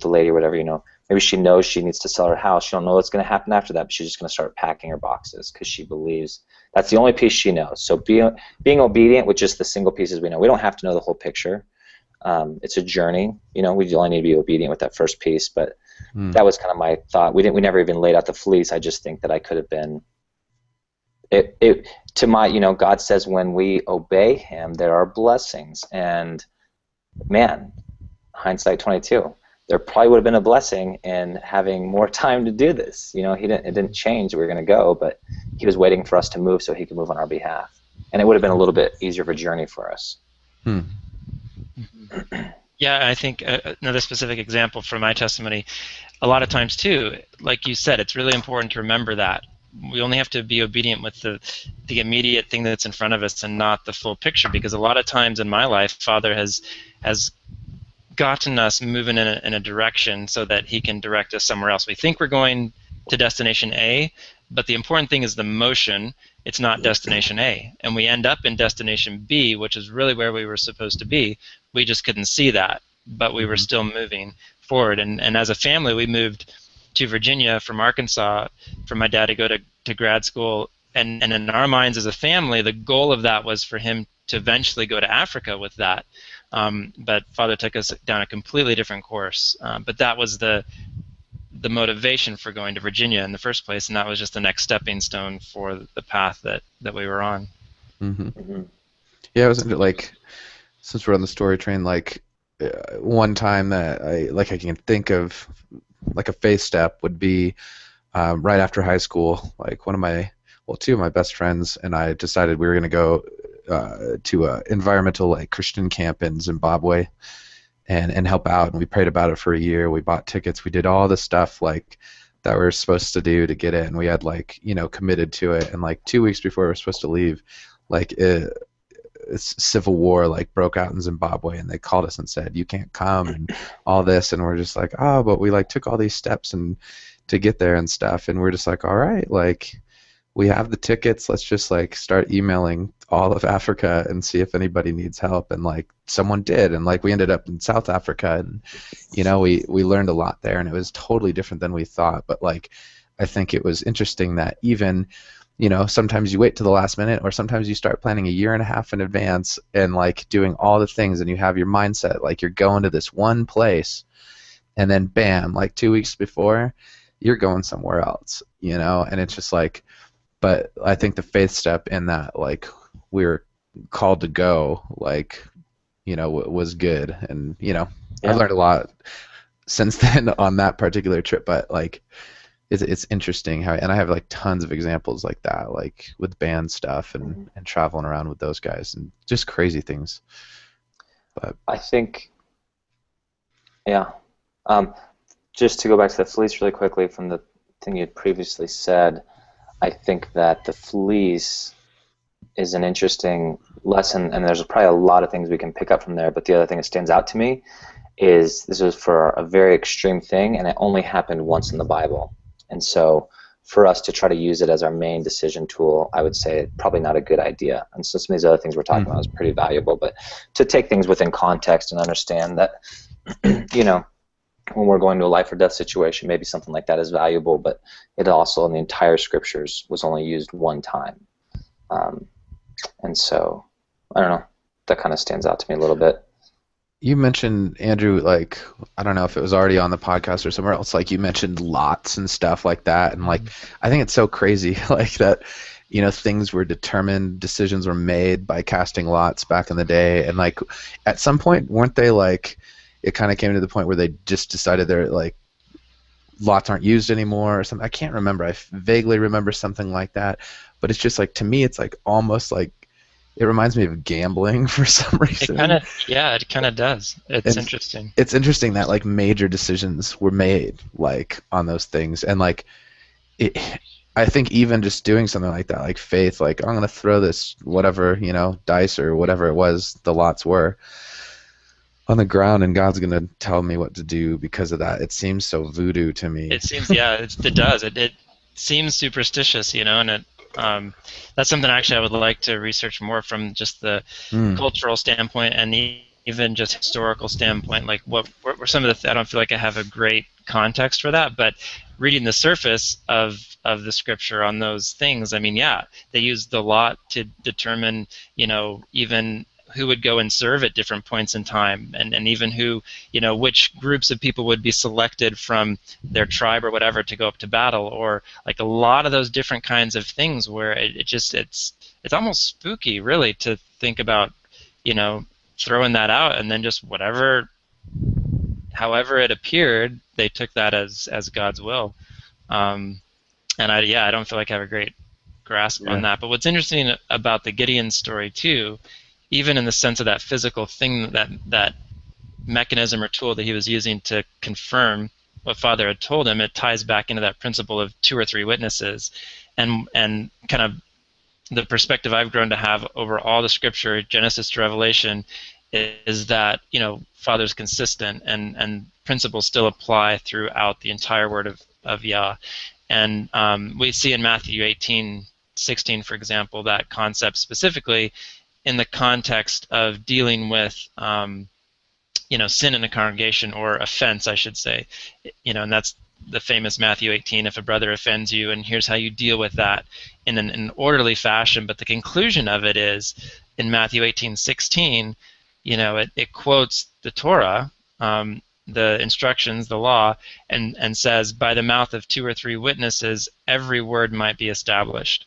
Speaker 3: lady or whatever, maybe she knows she needs to sell her house. She don't know what's going to happen after that, but she's just going to start packing her boxes because she believes that's the only piece she knows. So being obedient with just the single pieces we know. We don't have to know the whole picture. It's a journey. We only need to be obedient with that first piece, but that was kind of my thought. We never even laid out the fleece. I just think that I could have been God says when we obey Him, there are blessings. And man, hindsight 22, there probably would have been a blessing in having more time to do this. It didn't change. We were going to go, but He was waiting for us to move so He could move on our behalf. and it would have been a little bit easier of a journey for us.
Speaker 2: Hmm.
Speaker 1: Yeah, I think another specific example from my testimony, a lot of times too, like you said, it's really important to remember that we only have to be obedient with the immediate thing that's in front of us and not the full picture, because a lot of times in my life, Father has gotten us moving in a direction so that he can direct us somewhere else. We think we're going to destination A, but the important thing is the motion. It's not destination A. And we end up in destination B, which is really where we were supposed to be. We just couldn't see that, but we were still moving forward. And as a family, we moved to Virginia from Arkansas for my dad to go to grad school. And in our minds as a family, the goal of that was for him to eventually go to Africa with that. But Father took us down a completely different course. But that was the motivation for going to Virginia in the first place, and that was just the next stepping stone for the path that we were on.
Speaker 2: Mm-hmm.
Speaker 3: Mm-hmm.
Speaker 2: Yeah, I was like, since we're on the story train, like one time that I can think of, like a faith step would be right after high school. Like two of my best friends and I decided we were going to go to a environmental like Christian camp in Zimbabwe and help out. And we prayed about it for a year. We bought tickets. We did all the stuff like that we were supposed to do to get in. We had committed to it. And like 2 weeks before we were supposed to leave, like civil war like broke out in Zimbabwe, and they called us and said you can't come and all this, and we're just like, oh, but we like took all these steps and to get there and stuff, and we're just like, all right, like we have the tickets, let's just like start emailing all of Africa and see if anybody needs help. And like someone did, and like we ended up in South Africa, and we learned a lot there, and it was totally different than we thought. But like I think it was interesting that even sometimes you wait to the last minute, or sometimes you start planning a year and a half in advance and like doing all the things, and you have your mindset like you're going to this one place, and then bam, like 2 weeks before you're going somewhere else, and it's just like, but I think the faith step in that, like we were called to go, like, was good. And, I've learned a lot since then on that particular trip, but like, it's interesting how, and I have like tons of examples like that, like with band stuff and traveling around with those guys and just crazy things. But
Speaker 3: I think, yeah. Just to go back to the fleece really quickly from the thing you had previously said, I think that the fleece is an interesting lesson, and there's probably a lot of things we can pick up from there, but the other thing that stands out to me is this was for a very extreme thing, and it only happened once in the Bible. And so for us to try to use it as our main decision tool, I would say probably not a good idea. And so some of these other things we're talking about is pretty valuable, but to take things within context and understand that, when we're going to a life or death situation, maybe something like that is valuable, but it also in the entire scriptures was only used one time. And so, I don't know, that kind of stands out to me a little bit.
Speaker 2: You mentioned, Andrew, like, I don't know if it was already on the podcast or somewhere else, like you mentioned lots and stuff like that. And like, I think it's so crazy, like that, things were determined, decisions were made by casting lots back in the day. And like, at some point, weren't they like, it kind of came to the point where they just decided they're like, lots aren't used anymore or something. I can't remember. I vaguely remember something like that. But it's just like, to me, it's like almost like, it reminds me of gambling for some reason.
Speaker 1: It kind of does. It's interesting.
Speaker 2: It's interesting that like major decisions were made like on those things, and like I think even just doing something like that, like faith, like I'm gonna throw this whatever dice or whatever it was the lots were on the ground, and God's gonna tell me what to do because of that. It seems so voodoo to me.
Speaker 1: It seems, yeah, it does. It seems superstitious, and it. That's something actually I would like to research more from just the cultural standpoint and even just historical standpoint. Like what were some of the I don't feel like I have a great context for that, but reading the surface of the scripture on those things, I mean, yeah, they used the lot to determine, even who would go and serve at different points in time, and even who, which groups of people would be selected from their tribe or whatever to go up to battle, or like a lot of those different kinds of things where it's almost spooky, really, to think about, throwing that out and then just however it appeared, they took that as God's will. And I don't feel like I have a great grasp on that. But what's interesting about the Gideon story too, even in the sense of that physical thing, that mechanism or tool that he was using to confirm what Father had told him, it ties back into that principle of 2 or 3 witnesses, and kind of the perspective I've grown to have over all the Scripture, Genesis to Revelation, is that Father's consistent, and principles still apply throughout the entire Word of Yah. And we see in Matthew 18:16, for example, that concept specifically in the context of dealing with sin in a congregation, or offense, I should say. And that's the famous Matthew 18, if a brother offends you, and here's how you deal with that in an orderly fashion. But the conclusion of it is, in Matthew 18:16, it quotes the Torah, the instructions, the law, and says, by the mouth of 2 or 3 witnesses, every word might be established.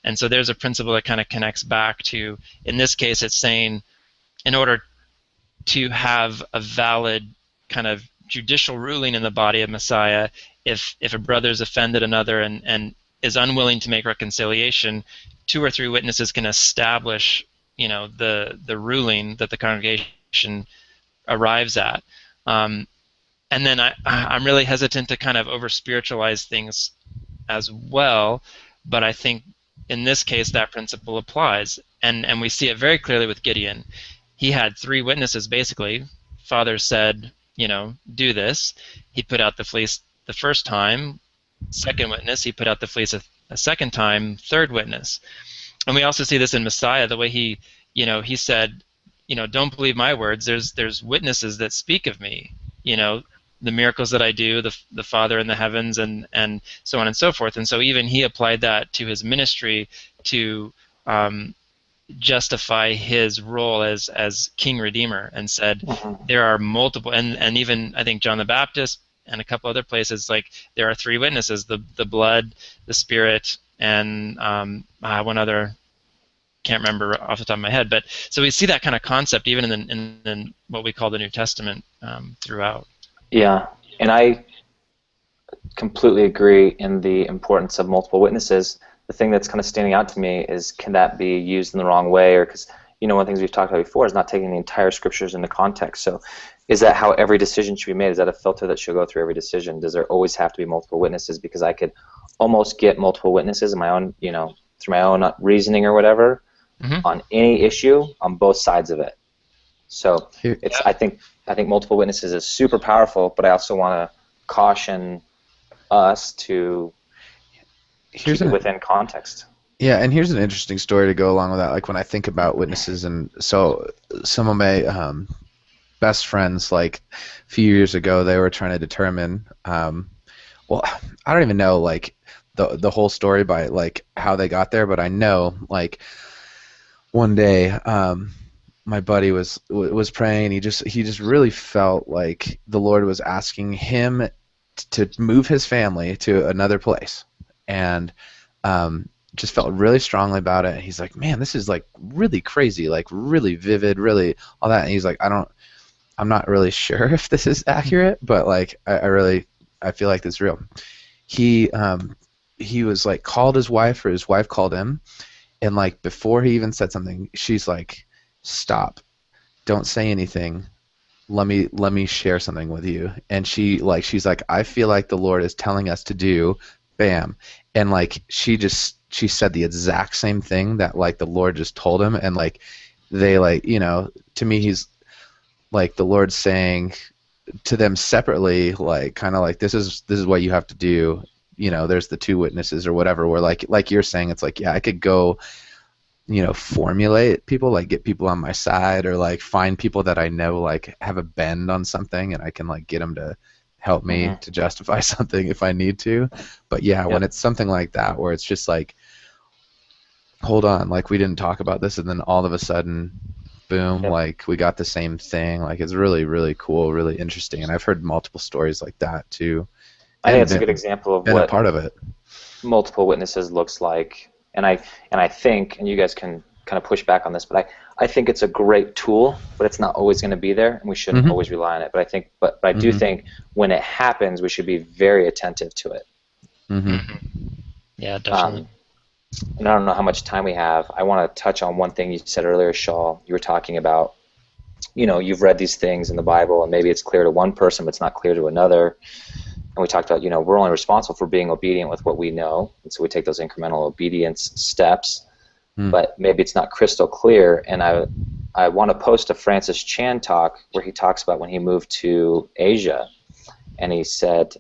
Speaker 1: And so there's a principle that kind of connects back to, in this case, it's saying, in order to have a valid kind of judicial ruling in the body of Messiah, if a brother has offended another and is unwilling to make reconciliation, 2 or 3 witnesses can establish the ruling that the congregation arrives at. And then I'm really hesitant to kind of over spiritualize things as well, but I think in this case that principle applies, and we see it very clearly with Gideon. He had 3 witnesses basically. Father said, do this. He put out the fleece the first time. Second witness, he put out the fleece a second time. Third witness. And we also see this in Messiah, the way he said, don't believe my words. There's witnesses that speak of me. The miracles that I do, the Father in the heavens, and so on and so forth. And so even he applied that to his ministry to justify his role as King Redeemer, and said there are multiple, and even I think John the Baptist and a couple other places, like there are 3 witnesses: the blood, the Spirit, and one other, can't remember off the top of my head. But so we see that kind of concept even in what we call the New Testament throughout.
Speaker 3: Yeah, and I completely agree in the importance of multiple witnesses. The thing that's kind of standing out to me is, can that be used in the wrong way? Or because one of the things we've talked about before is not taking the entire Scriptures into context. So is that how every decision should be made? Is that a filter that should go through every decision? Does there always have to be multiple witnesses? Because I could almost get multiple witnesses in my own, through my own reasoning or whatever, on any issue on both sides of it. So I think multiple witnesses is super powerful, but I also want to caution us to keep it within context.
Speaker 2: Yeah, and here's an interesting story to go along with that. Like when I think about witnesses, and so some of my best friends, like a few years ago, they were trying to determine, well, I don't even know like the whole story by like how they got there, but I know like one day my buddy was praying, and he just really felt like the Lord was asking him to move his family to another place, and just felt really strongly about it. And he's like, man, this is like really crazy, like really vivid, really all that. And he's like, I'm not really sure if this is accurate, but like I feel like it's real. He was like called his wife, or his wife called him, and like before he even said something, she's like, stop, don't say anything, let me share something with you. And she's like, I feel like the Lord is telling us to do, bam. And like she said the exact same thing that like the Lord just told him. And like they like, to me, he's like the Lord's saying to them separately, like kind of like this is what you have to do. There's the 2 witnesses or whatever, where like you're saying, it's like, yeah, I could go formulate people, like get people on my side, or like find people that I know like have a bend on something, and I can like get them to help me to justify something if I need to. But yeah, when it's something like that where it's just like, hold on, like we didn't talk about this, and then all of a sudden, boom, like we got the same thing. Like it's really, really cool, really interesting. And I've heard multiple stories like that too.
Speaker 3: I think it's a good example of what
Speaker 2: a part of it.
Speaker 3: Multiple witnesses looks like. And I think, and you guys can kind of push back on this, but I think it's a great tool, but it's not always going to be there, and we shouldn't always rely on it. But I do think when it happens, we should be very attentive to it.
Speaker 1: Yeah, definitely.
Speaker 3: and I don't know how much time we have. I want to touch on one thing you said earlier, Shaw. You were talking about, you've read these things in the Bible, and maybe it's clear to one person, but it's not clear to another. And we talked about, we're only responsible for being obedient with what we know, and so we take those incremental obedience steps. But maybe it's not crystal clear. And I want to post a Francis Chan talk where he talks about when he moved to Asia, and he said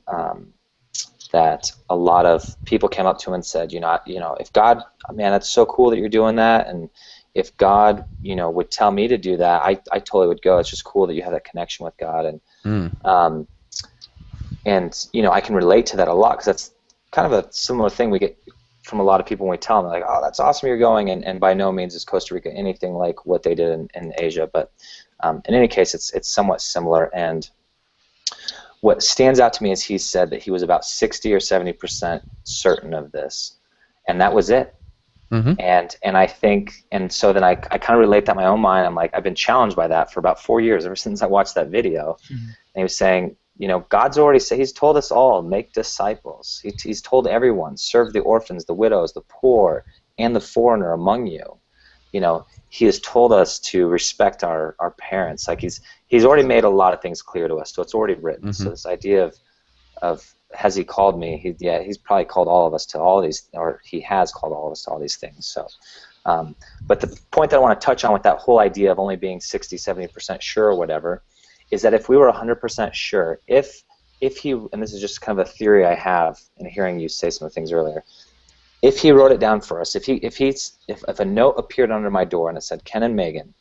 Speaker 3: that a lot of people came up to him and said, if God, man, that's so cool that you're doing that, and if God, would tell me to do that, I totally would go. It's just cool that you have that connection with God, and I can relate to that a lot because that's kind of a similar thing we get from a lot of people when we tell them, like, oh, that's awesome you're going, and by no means is Costa Rica anything like what they did in Asia, but in any case, it's somewhat similar. And what stands out to me is he said that he was about 60 or 70% certain of this, and that was it. And I think, and so then I kind of relate that in my own mind. I'm like, I've been challenged by that for about 4 years, ever since I watched that video. And he was saying, God's already said, he's told us all, make disciples. He's told everyone, serve the orphans, the widows, the poor, and the foreigner among you. He has told us to respect our parents. Like he's already made a lot of things clear to us, so it's already written. So this idea of has he called me? He's probably called all of us to all these, or he has called all of us to all these things. So, but the point that I want to touch on with that whole idea of only being 60, 70% sure or whatever, is that if we were 100% sure, if he, and this is just kind of a theory I have in hearing you say some of the things earlier, if he wrote it down for us, if a note appeared under my door and it said, Ken and Megan,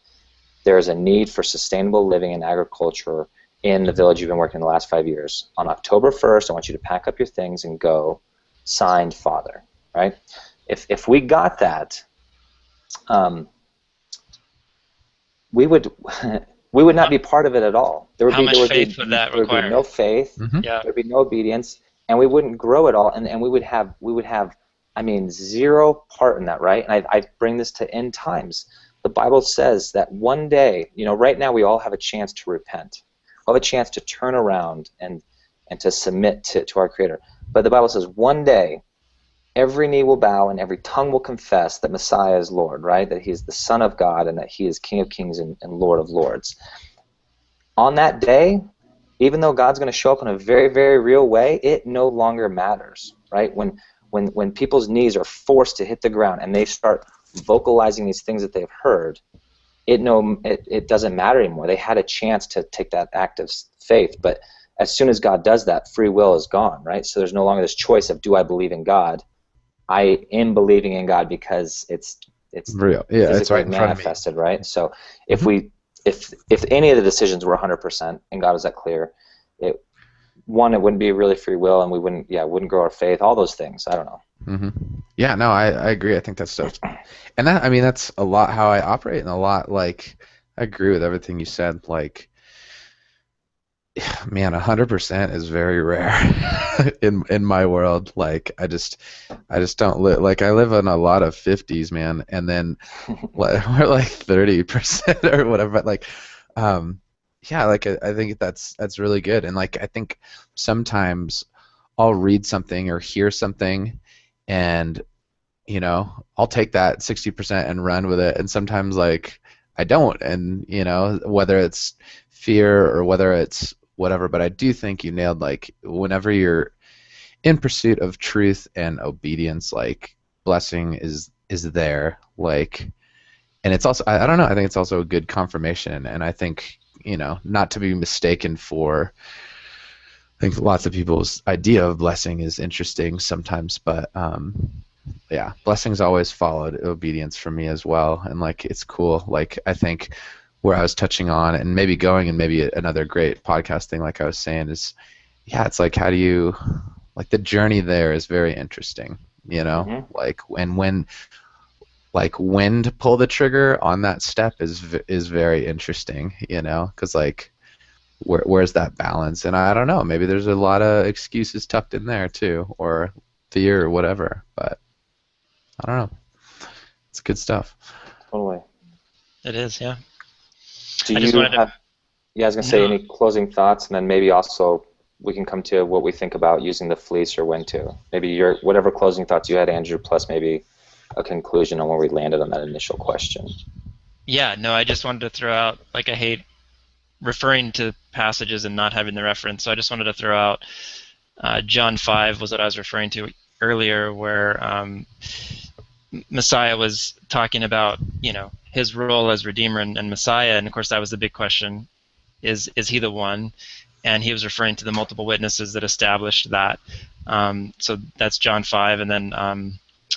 Speaker 3: there is a need for sustainable living and agriculture in the village you've been working in the last 5 years. On October 1st, I want you to pack up your things and go. Signed, Father. Right? If we got that, we would we would not be part of it at all.
Speaker 1: How much faith would that require?
Speaker 3: There would be no faith.
Speaker 1: Yeah.
Speaker 3: There would be no obedience, and we wouldn't grow at all. And we would have zero part in that. Right? And I bring this to end times. The Bible says that one day, right now we all have a chance to repent. We'll have a chance to turn around and to submit to our Creator. But the Bible says one day every knee will bow and every tongue will confess that Messiah is Lord, right? That he is the Son of God and that he is King of Kings and Lord of Lords. On that day, even though God's going to show up in a very, very real way, it no longer matters, right? When people's knees are forced to hit the ground and they start vocalizing these things that they've heard, it doesn't matter anymore. They had a chance to take that act of faith, but as soon as God does that, free will is gone, right? So there's no longer this choice of, do I believe in God? I am believing in God because it's
Speaker 2: real. Yeah, it's right in
Speaker 3: manifested, right? So if any of the decisions were 100% and God was that clear, it wouldn't be really free will, and we wouldn't grow our faith. All those things. I don't know.
Speaker 2: Yeah, no, I agree. I think that's stuff, and that's a lot how I operate, and a lot like I agree with everything you said. Like, man, 100% is very rare in my world. Like, I just don't live. Like, I live in a lot of 50s, man, and then we're like 30% or whatever. But like, yeah, like I think that's really good, and like I think sometimes I'll read something or hear something, and I'll take that 60% and run with it, and sometimes like I don't, and whether it's fear or whether it's whatever, but I do think you nailed, like, whenever you're in pursuit of truth and obedience, like, blessing is there, like, and it's also, I don't know, I think it's also a good confirmation, and I think, not to be mistaken for, I think lots of people's idea of blessing is interesting sometimes, but yeah, blessings always followed obedience for me as well, and like it's cool. Like I think where I was touching on, and maybe going, and maybe another great podcast thing, like I was saying, is yeah, it's like how do you, like the journey there is very interesting, like when to pull the trigger on that step is very interesting, because like where's that balance, and I don't know, maybe there's a lot of excuses tucked in there too, or fear or whatever, but I don't know. It's good stuff.
Speaker 3: Totally.
Speaker 1: It is, yeah.
Speaker 3: Do you have? Yeah, I was gonna say, any closing thoughts, and then maybe also we can come to what we think about using the fleece or when to. Maybe whatever closing thoughts you had, Andrew, plus maybe a conclusion on where we landed on that initial question.
Speaker 1: Yeah, no, I just wanted to throw out, like, I hate referring to passages and not having the reference, so I just wanted to throw out John 5 was what I was referring to earlier, where Messiah was talking about, his role as Redeemer and Messiah, and of course that was the big question: is he the one? And he was referring to the multiple witnesses that established that. So that's John 5, and then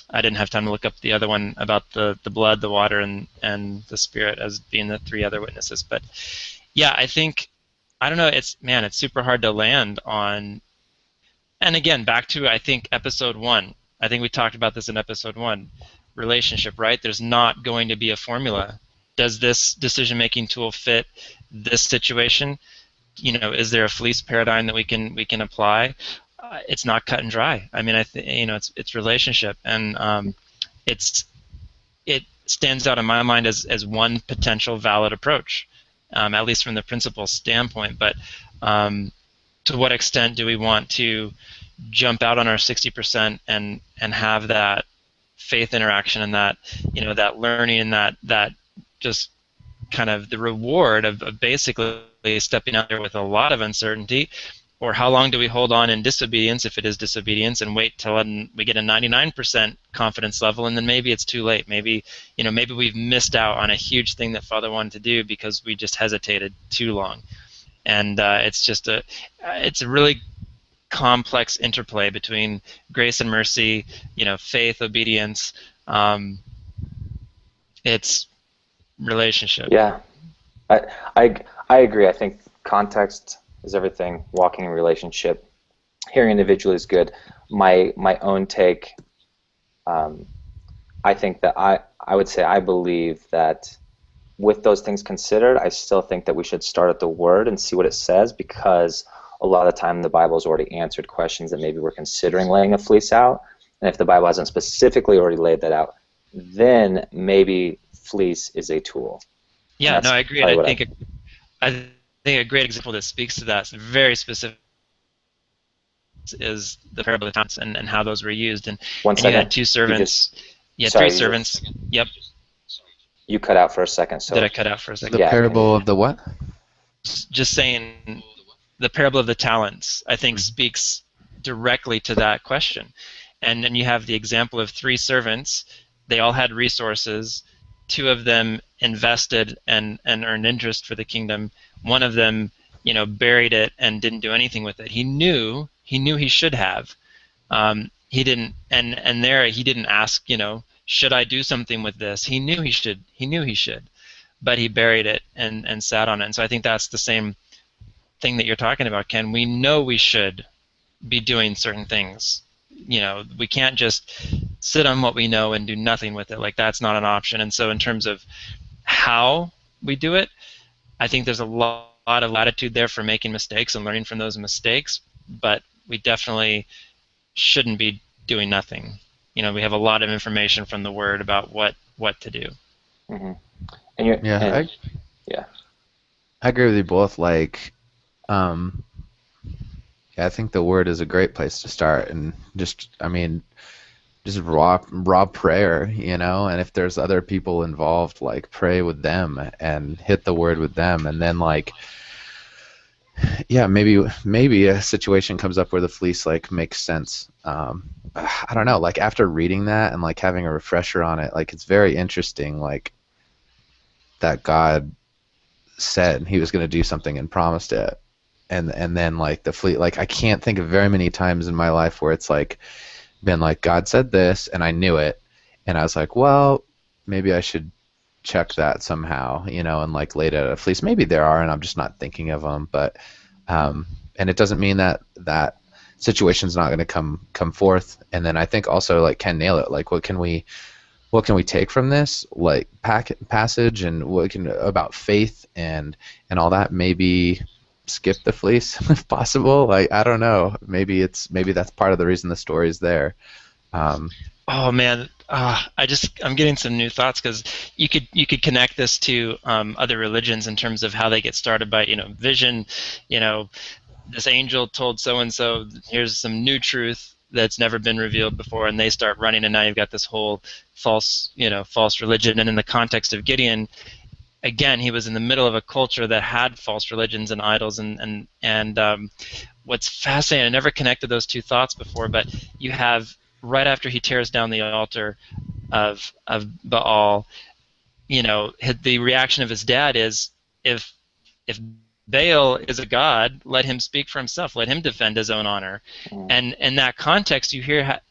Speaker 1: I didn't have time to look up the other one about the blood, the water, and the Spirit as being the three other witnesses. But yeah, I don't know. It's super hard to land on. And again, back to, I think, episode 1. I think we talked about this in episode 1. Relationship, right? There's not going to be a formula. Does this decision-making tool fit this situation? Is there a fleece paradigm that we can apply? It's not cut and dry. I mean, it's relationship, and it stands out in my mind as one potential valid approach, at least from the principle standpoint. But to what extent do we want to jump out on our 60% and have that faith interaction and that that learning and that just kind of the reward of basically stepping out there with a lot of uncertainty? Or how long do we hold on in disobedience, if it is disobedience, and wait till we get a 99% confidence level, and then maybe it's too late. Maybe we've missed out on a huge thing that Father wanted to do because we just hesitated too long. And it's a really complex interplay between grace and mercy, faith, obedience. It's relationship.
Speaker 3: Yeah, I agree. I think context is everything. Walking in relationship, hearing individually is good. My own take, I think that I would say I believe that with those things considered, I still think that we should start at the Word and see what it says, because a lot of the time the Bible has already answered questions that maybe we're considering laying a fleece out. And if the Bible hasn't specifically already laid that out, then maybe fleece is a tool.
Speaker 1: Yeah, no, I agree. And I think a great example that speaks to that, very specific, is the parable of the talents and how those were used. And you had two servants. Three servants. Yep.
Speaker 3: You cut out for a second. So
Speaker 1: did I cut out for a second?
Speaker 2: The parable of the what?
Speaker 1: Just saying, the parable of the talents, I think, speaks directly to that question. And then you have the example of three servants. They all had resources. Two of them invested and earned interest for the kingdom. One of them, buried it and didn't do anything with it. He knew he should have. He didn't, and there he didn't ask, should I do something with this? He knew he should. He knew he should, but he buried it and sat on it. And so I think that's the same thing that you're talking about, Ken. We know we should be doing certain things. We can't just sit on what we know and do nothing with it. Like, that's not an option. And so in terms of how we do it, I think there's a lot of latitude there for making mistakes and learning from those mistakes, but we definitely shouldn't be doing nothing. We have a lot of information from the Word about what to do.
Speaker 3: Mm-hmm.
Speaker 2: I agree with you both. I think the Word is a great place to start, and just raw prayer, and if there's other people involved, pray with them and hit the Word with them, and then maybe a situation comes up where the fleece makes sense. I don't know, after reading that and having a refresher on it, it's very interesting, that God said he was going to do something and promised it. And then the fleece, I can't think of very many times in my life where it's been God said this and I knew it, and I was well, maybe I should check that somehow, and laid out a fleece. Maybe there are, and I'm just not thinking of them. But and it doesn't mean that situation's not going to come forth. And then I think also Ken nailed it. What can we take from this passage, and about faith and all that? Maybe skip the fleece if possible. I don't know. Maybe that's part of the reason the story is there.
Speaker 1: Oh man, I'm getting some new thoughts, because you could connect this to other religions in terms of how they get started by vision. This angel told so and so, here's some new truth that's never been revealed before, and they start running, and now you've got this whole false religion. And in the context of Gideon, again, he was in the middle of a culture that had false religions and idols, and what's fascinating, I never connected those two thoughts before, but you have, right after he tears down the altar of Baal, the reaction of his dad is, if Baal is a god, let him speak for himself, let him defend his own honor. And in that context,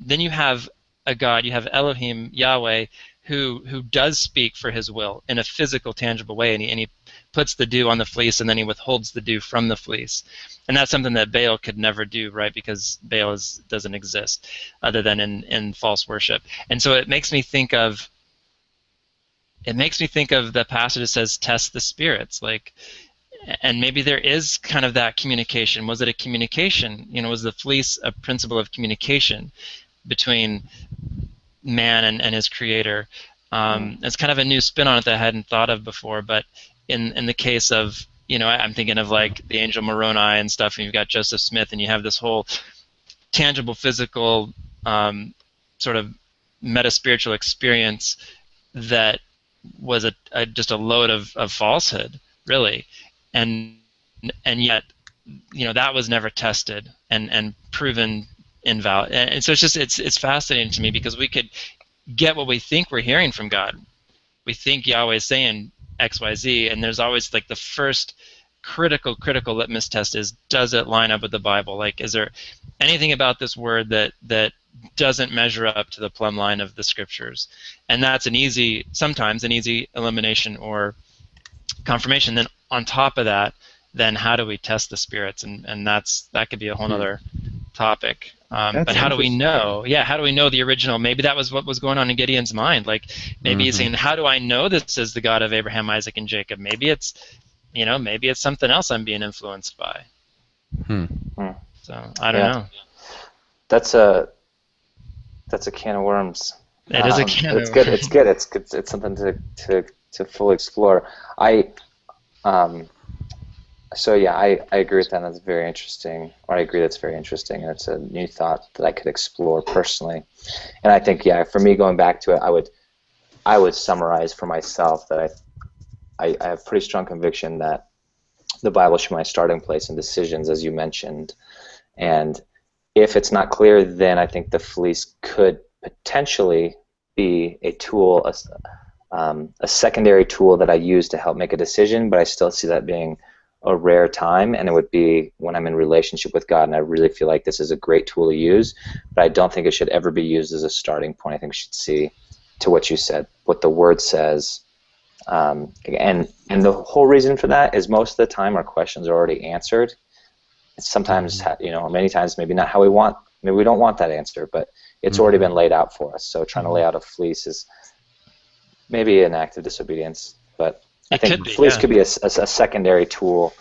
Speaker 1: then you have a god, you have Elohim, Yahweh, who does speak for his will in a physical, tangible way, and he puts the dew on the fleece, and then he withholds the dew from the fleece. And that's something that Baal could never do, right? Because Baal doesn't exist other than in false worship. And so it makes me think of the passage that says, "Test the spirits," and maybe there is kind of that communication. Was it a communication? Was the fleece a principle of communication between man and his creator? It's kind of a new spin on it that I hadn't thought of before, but in the case of, I'm thinking of like the angel Moroni and stuff, and you've got Joseph Smith, and you have this whole tangible, physical, sort of meta-spiritual experience that was just a load of falsehood, really, and yet, that was never tested and proven invalid. And so it's fascinating to me, because we could get what we think we're hearing from God. We think Yahweh is saying X, Y, Z, and there's always like the first critical litmus test is, does it line up with the Bible? Like, is there anything about this word that doesn't measure up to the plumb line of the scriptures? And that's sometimes an easy elimination or confirmation. Then on top of that, then how do we test the spirits? And that could be a whole other topic. But how do we know? Yeah, how do we know the original? Maybe that was what was going on in Gideon's mind. Like, maybe he's saying, how do I know this is the God of Abraham, Isaac, and Jacob? Maybe it's something else I'm being influenced by. So I don't know.
Speaker 3: That's a can of worms.
Speaker 1: It is a can of worms.
Speaker 3: It's good. It's something to fully explore. So yeah, I agree with that. That's very interesting. Or I agree that's very interesting, and it's a new thought that I could explore personally. And I think, for me, going back to it, I would summarize for myself that I have pretty strong conviction that the Bible should be my starting place in decisions, as you mentioned. And if it's not clear, then I think the fleece could potentially be a tool, a secondary tool that I use to help make a decision, but I still see that being a rare time, and it would be when I'm in relationship with God and I really feel like this is a great tool to use, but I don't think it should ever be used as a starting point. I think we should see, to what you said, what the Word says, and the whole reason for that is most of the time our questions are already answered. Sometimes, or many times, maybe not how we want, maybe we don't want that answer, but it's already been laid out for us. So trying to lay out a fleece is maybe an act of disobedience, but I think fleece could be a secondary tool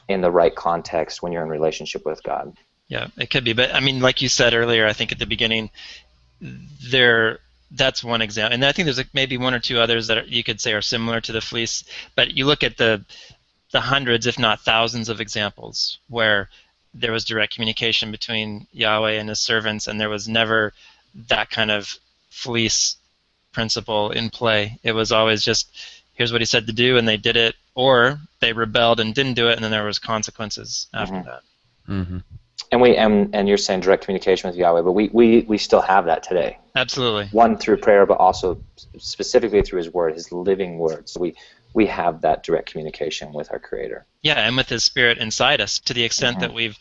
Speaker 3: in the right context when you're in relationship with God.
Speaker 1: Yeah, it could be. But I mean, like you said earlier, I think at the beginning, that's one example. And I think there's maybe one or two others that you could say are similar to the fleece. But you look at the hundreds, if not thousands, of examples where there was direct communication between Yahweh and his servants, and there was never that kind of fleece principle in play. It was always just, here's what he said to do, and they did it, or they rebelled and didn't do it, and then there was consequences after that.
Speaker 2: Mm-hmm.
Speaker 3: And you're saying direct communication with Yahweh, but we still have that today.
Speaker 1: Absolutely.
Speaker 3: One through prayer, but also specifically through His Word, His living Word. So we have that direct communication with our Creator.
Speaker 1: Yeah, and with His Spirit inside us, to the extent that we've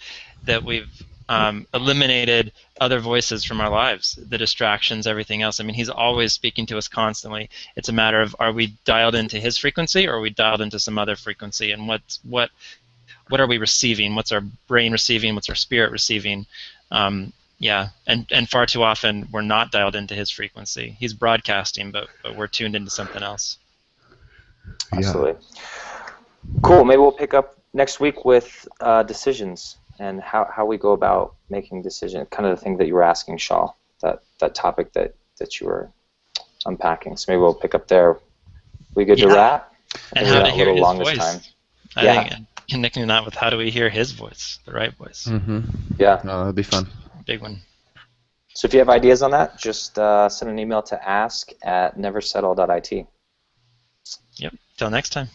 Speaker 1: eliminated other voices from our lives, the distractions, everything else. I mean, He's always speaking to us constantly. It's a matter of, are we dialed into His frequency, or are we dialed into some other frequency? And what are we receiving? What's our brain receiving? What's our spirit receiving? Yeah, and far too often we're not dialed into His frequency. He's broadcasting, but we're tuned into something else.
Speaker 3: Absolutely. Cool. Maybe we'll pick up next week with decisions and how we go about making decisions, kind of the thing that you were asking, Shaw, that topic that you were unpacking. So maybe we'll pick up there. We good to wrap?
Speaker 1: And how to hear His voice. I think connecting that with how do we hear His voice, the right voice.
Speaker 2: Mm-hmm.
Speaker 3: Yeah.
Speaker 2: No, that'd be fun.
Speaker 1: Big one.
Speaker 3: So if you have ideas on that, just send an email to ask@neversettle.it.
Speaker 1: Yep. Till next time.